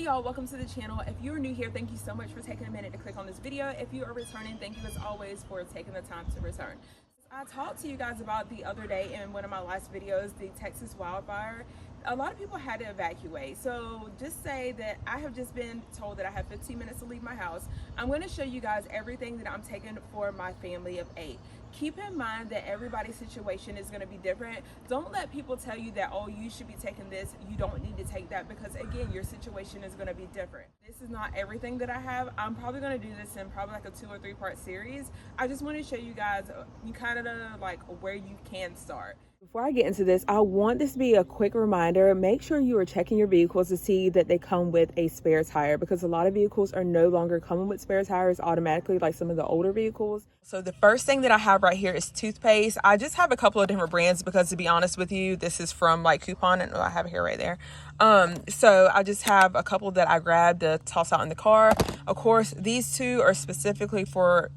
y'all, welcome to the channel. If you are new here, thank you so much for taking a minute to click on this video. If you are returning, thank you as always for taking the time to return. I talked to you guys about the other day in one of my last videos, the Texas wildfire. A lot of people had to evacuate, so just say that I have just been told that I have 15 minutes to leave my house. I'm going to show you guys everything that I'm taking for my family of 8. Keep in mind that everybody's situation is going to be different. Don't let people tell you that, oh, you should be taking this, you don't need to take that, because again, your situation is going to be different. This is not everything that I have. I'm probably going to do this in probably like a 2 or 3 part series. I just want to show you guys kind of like where you can start. Before I get into this, I want this to be a quick reminder. Make sure you are checking your vehicles to see that they come with a spare tire, because a lot of vehicles are no longer coming with spare tires automatically, like some of the older vehicles. So the first thing that I have right here is toothpaste. I just have a couple of different brands because, to be honest with you, this is from like Coupon, and I have it here right there. So I just have a couple that I grabbed to toss out in the car. Of course, these two are specifically for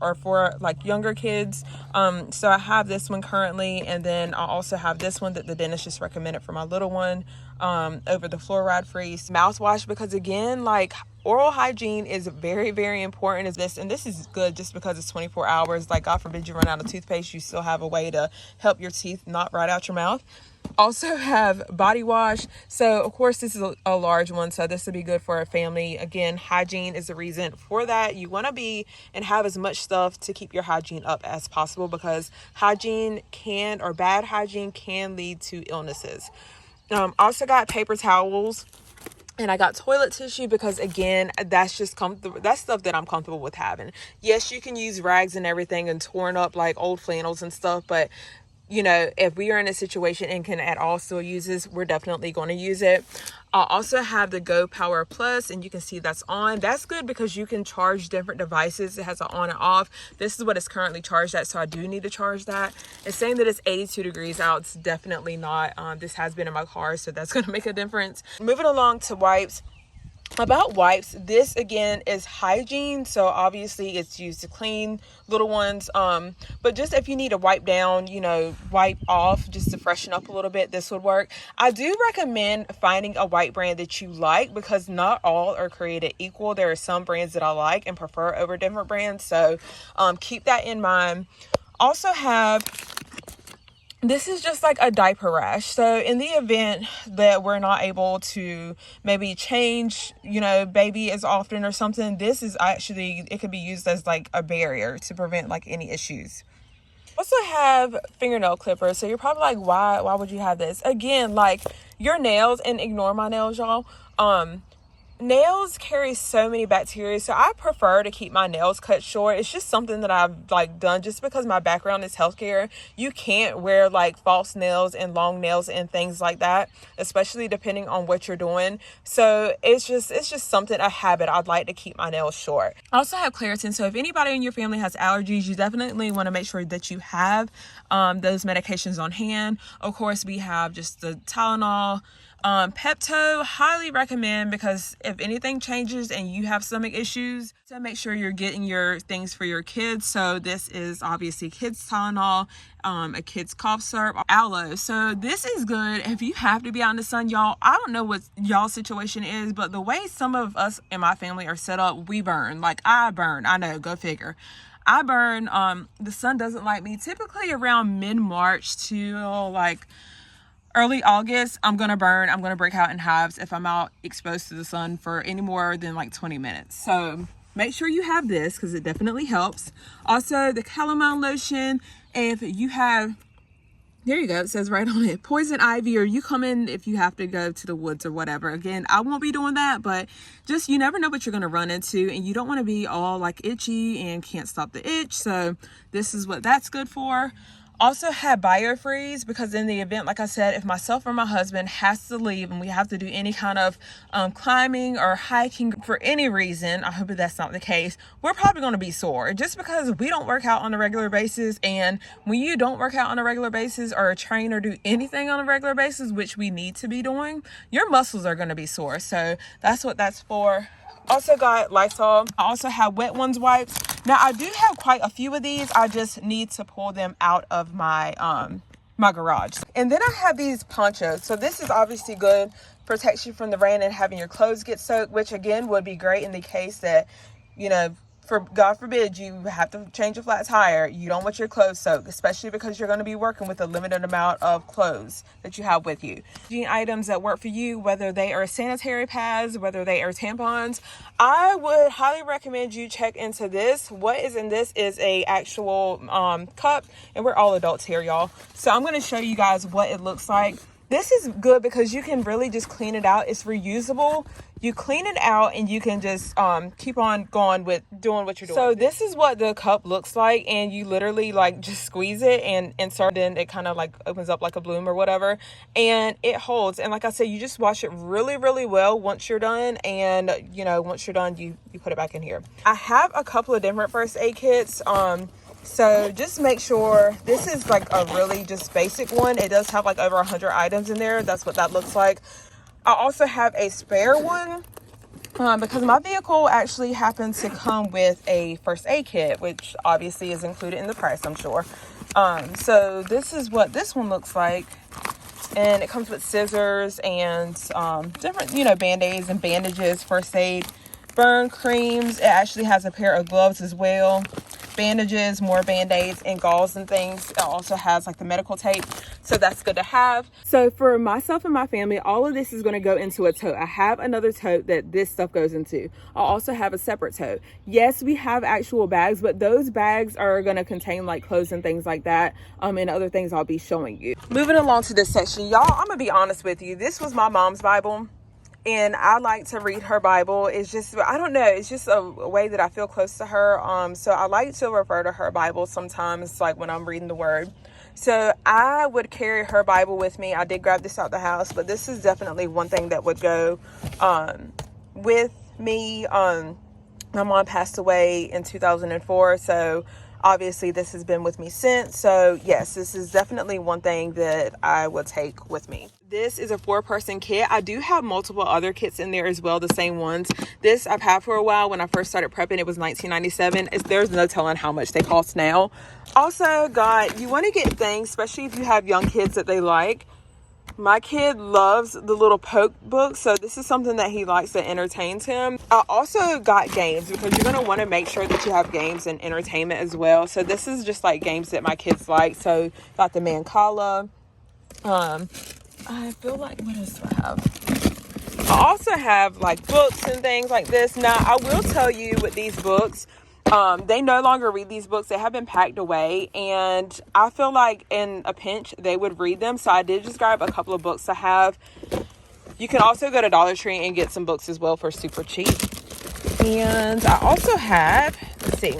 like younger kids. So I have this one currently, and then I also have this one that the dentist just recommended for my little one, over the fluoride free mouthwash, because again, like, oral hygiene is very, very important. And this is good just because it's 24 hours. Like, God forbid you run out of toothpaste, you still have a way to help your teeth not rot out your mouth. Also have body wash. So of course this is a large one, so this would be good for a family. Again, hygiene is the reason for that. You want to be and have as much stuff to keep your hygiene up as possible, because hygiene can, or bad hygiene can, lead to illnesses. Also got paper towels, and I got toilet tissue because, again, that's just comfortable. That's stuff that I'm comfortable with having. Yes, you can use rags and everything and torn up like old flannels and stuff, but you know, if we are in a situation and can at all still use this, we're definitely going to use it. I also have the Go Power Plus, and you can see that's on. That's good because you can charge different devices. It has an on and off. This is what it's currently charged at, so I do need to charge that. It's saying that it's 82 degrees out. It's definitely not. This has been in my car, so that's going to make a difference. Moving along to wipes. About wipes, this again is hygiene, so obviously it's used to clean little ones, but just if you need to wipe down, you know, wipe off just to freshen up a little bit, this would work. I do recommend finding a wipe brand that you like, because not all are created equal. There are some brands that I like and prefer over different brands, so keep that in mind. Also have, this is just like a diaper rash. So in the event that we're not able to maybe change, you know, baby as often or something, this is actually, it could be used as like a barrier to prevent like any issues. Also have fingernail clippers. So you're probably like, why would you have this? Again, like your nails, and ignore my nails, y'all. Nails carry so many bacteria, so I prefer to keep my nails cut short. It's just something that I've like done just because my background is healthcare. You can't wear like false nails and long nails and things like that, especially depending on what you're doing. So it's just something, a habit. I'd like to keep my nails short. I also have Claritin, so if anybody in your family has allergies, you definitely want to make sure that you have those medications on hand. Of course, we have just the Tylenol. Pepto, highly recommend, because if anything changes and you have stomach issues, to make sure you're getting your things for your kids. So this is obviously kids Tylenol, a kids cough syrup, aloe. So this is good if you have to be out in the sun, y'all. I don't know what y'all's situation is, but the way some of us in my family are set up, we burn. Like I burn. I know, go figure. I burn. The sun doesn't like me. Typically around mid-March to like early August, I'm going to burn. I'm going to break out in hives if I'm out exposed to the sun for any more than like 20 minutes. So make sure you have this, because it definitely helps. Also, the chamomile lotion. If you have, there you go, it says right on it, poison ivy, or you come in if you have to go to the woods or whatever. Again, I won't be doing that, but just, you never know what you're going to run into, and you don't want to be all like itchy and can't stop the itch. So this is what that's good for. Also have biofreeze, because in the event, like I said, if myself or my husband has to leave and we have to do any kind of climbing or hiking for any reason, I hope that that's not the case, we're probably going to be sore just because we don't work out on a regular basis. And when you don't work out on a regular basis or train or do anything on a regular basis, which we need to be doing, your muscles are going to be sore. So that's what that's for. Also got Lysol. I also have Wet Ones wipes. Now I do have quite a few of these. I just need to pull them out of my my garage. And then I have these ponchos. So this is obviously good protects you from the rain and having your clothes get soaked, which again would be great in the case that, you know, for God forbid you have to change a flat tire. You don't want your clothes soaked, especially because you're going to be working with a limited amount of clothes that you have with you. Hygiene items that work for you, whether they are sanitary pads, whether they are tampons, I would highly recommend you check into this. What is in this is a actual cup, and we're all adults here, y'all. So I'm going to show you guys what it looks like. This is good because you can really just clean it out. It's reusable. You clean it out and you can just keep on going with doing what you're doing. So this is what the cup looks like, and you literally like just squeeze it and insert it, and it kind of like opens up like a bloom or whatever, and it holds. And like I said, you just wash it really, really well once you're done, and you know, once you're done, you put it back in here. I have a couple of different first aid kits. So just make sure this is like a really just basic one. It does have like over 100 items in there. That's what that looks like. I also have a spare one because my vehicle actually happens to come with a first aid kit, which obviously is included in the price, I'm sure. So this is what this one looks like. And it comes with scissors and different, you know, band-aids and bandages, first aid, burn creams. It actually has a pair of gloves as well. Bandages, more band-aids and gauze and things. It also has like the medical tape, so that's good to have. So for myself and my family, all of this is going to go into a tote. I have another tote that this stuff goes into. I also have a separate tote. Yes, we have actual bags, but those bags are going to contain like clothes and things like that, and other things I'll be showing you. Moving along to this section, y'all, I'm gonna be honest with you, this was my mom's Bible. And I like to read her Bible. It's just, I don't know, it's just a way that I feel close to her. So I like to refer to her Bible sometimes, like when I'm reading the word. So I would carry her Bible with me. I did grab this out the house, but this is definitely one thing that would go with me. My mom passed away in 2004, so obviously this has been with me since. So yes, this is definitely one thing that I will take with me. This is a 4-person kit. I do have multiple other kits in there as well, the same ones. This I've had for a while. When I first started prepping, it was $19.97. There's no telling how much they cost now. Also got, you want to get things, especially if you have young kids that they like. My kid loves the little poke book, so this is something that he likes that entertains him. I also got games because you're going to want to make sure that you have games and entertainment as well. So this is just like games that my kids like. So got the Mancala. I feel like, what else do I have? I also have like books and things like this. Now, I will tell you with these books, they no longer read these books. They have been packed away, and I feel like in a pinch they would read them. So I did just grab a couple of books to have. You can also go to Dollar Tree and get some books as well for super cheap. And I also have, let's see,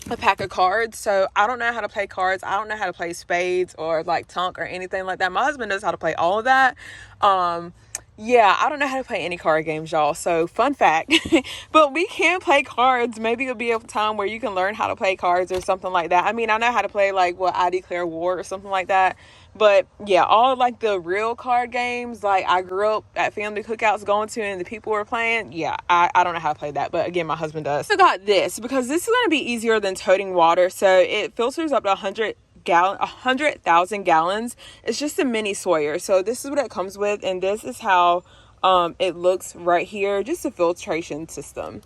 a pack of cards. So I don't know how to play cards. I don't know how to play spades or like tunk or anything like that. My husband knows how to play all of that. Yeah, I don't know how to play any card games, y'all. So fun fact, but we can play cards. Maybe it'll be a time where you can learn how to play cards or something like that. I mean, I know how to play like what I Declare War or something like that. But yeah, all like the real card games, like I grew up at family cookouts going to and the people were playing. Yeah, I don't know how to play that. But again, my husband does. I got this because this is going to be easier than toting water. So it filters up to 100,000 gallons. It's just a mini Sawyer. So this is what it comes with. And this is how it looks right here. Just a filtration system.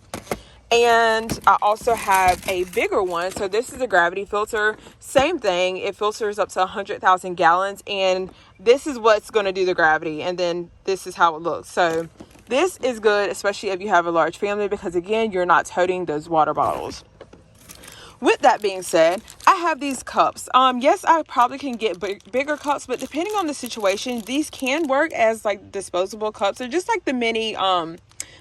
And I also have a bigger one. So this is a gravity filter. Same thing. It filters up to 100,000 gallons. And this is what's going to do the gravity. And then this is how it looks. So this is good, especially if you have a large family, because again, you're not toting those water bottles. With that being said, I have these cups. Yes, I probably can get bigger cups, but depending on the situation, these can work as like disposable cups. They're just like the mini,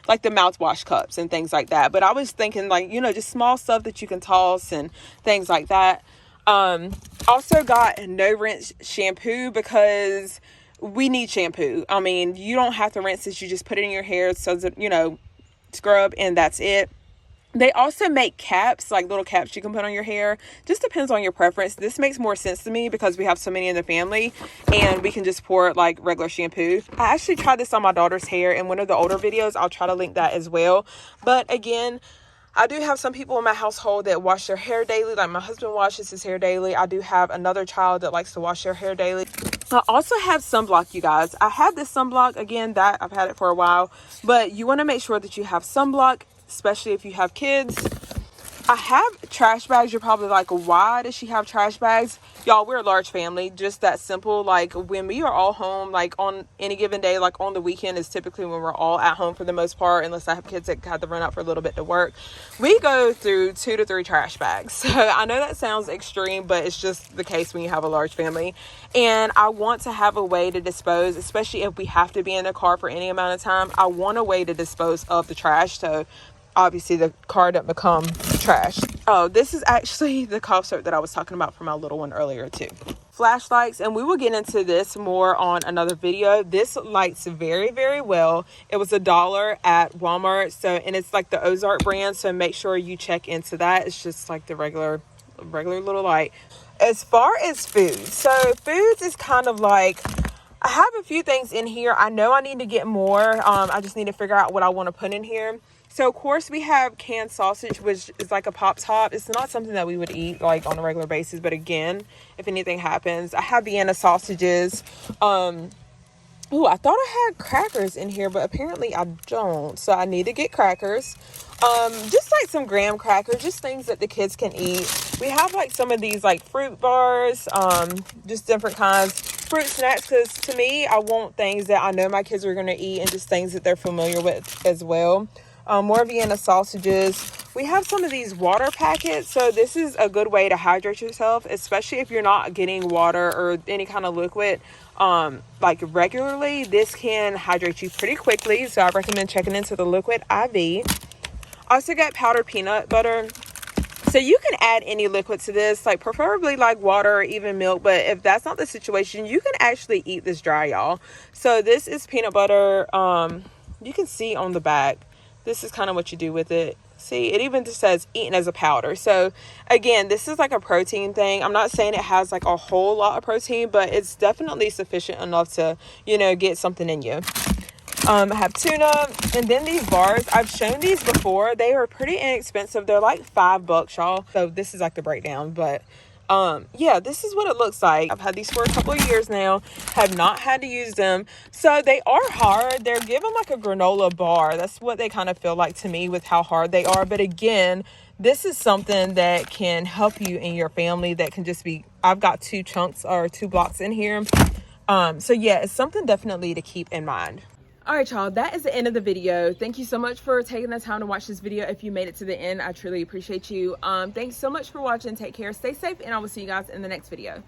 like the mouthwash cups and things like that. But I was thinking like, you know, just small stuff that you can toss and things like that. Also got no rinse shampoo because we need shampoo. I mean, you don't have to rinse this. You just put it in your hair so that, you know, scrub and that's it. They also make caps, like little caps you can put on your hair. Just depends on your preference. This makes more sense to me because we have so many in the family and we can just pour like regular shampoo. I actually tried this on my daughter's hair in one of the older videos. I'll try to link that as well. But again, I do have some people in my household that wash their hair daily. Like my husband washes his hair daily. I do have another child that likes to wash their hair daily. I also have sunblock, you guys. I have this sunblock, again, that I've had it for a while, but you want to make sure that you have sunblock, especially if you have kids. I have trash bags. You're probably like, why does she have trash bags? Y'all, we're a large family, just that simple. Like, when we are all home, like on any given day, like on the weekend is typically when we're all at home for the most part, unless I have kids that have to run out for a little bit to work. We go through 2 to 3 trash bags. So I know that sounds extreme, but it's just the case when you have a large family. And I want to have a way to dispose, especially if we have to be in the car for any amount of time. I want a way to dispose of the trash, so obviously the car doesn't become trash. Oh, this is actually the cough syrup that I was talking about for my little one earlier too. Flashlights, and we will get into this more on another video. This lights very, very well. It was $1 at Walmart, so, and it's like the Ozark brand, so make sure you check into that. It's just like the regular little light. As far as food, so foods is kind of like, I have a few things in here. I know I need to get more. I just need to figure out what I want to put in here. So, of course, we have canned sausage, which is like a pop top. It's not something that we would eat like on a regular basis. But again, if anything happens, I have Vienna sausages. Oh, I thought I had crackers in here, but apparently I don't. So I need to get crackers. Just like some graham crackers, just things that the kids can eat. We have like some of these like fruit bars, just different kinds. Fruit snacks, because to me, I want things that I know my kids are going to eat and just things that they're familiar with as well. More Vienna sausages. We have some of these water packets. So this is a good way to hydrate yourself, especially if you're not getting water or any kind of liquid like regularly. This can hydrate you pretty quickly. So I recommend checking into the Liquid IV. Also got powdered peanut butter. So you can add any liquid to this, like preferably like water or even milk. But if that's not the situation, you can actually eat this dry, y'all. So this is peanut butter. You can see on the back. This is kind of what you do with it. See, it even just says eaten as a powder. So again, this is like a protein thing. I'm not saying it has like a whole lot of protein, but it's definitely sufficient enough to, you know, get something in you. I have tuna, and then these bars. I've shown these before. They are pretty inexpensive. They're like $5, y'all. So this is like the breakdown, but yeah, this is what it looks like. I've had these for a couple of years now, have not had to use them. So they are hard. They're given like a granola bar. That's what they kind of feel like to me with how hard they are. But again, this is something that can help you and your family. That can just be, I've got 2 chunks or 2 blocks in here. So yeah, it's something definitely to keep in mind. All right, y'all, that is the end of the video. Thank you so much for taking the time to watch this video. If you made it to the end, I truly appreciate you. Thanks so much for watching. Take care, stay safe, and I will see you guys in the next video.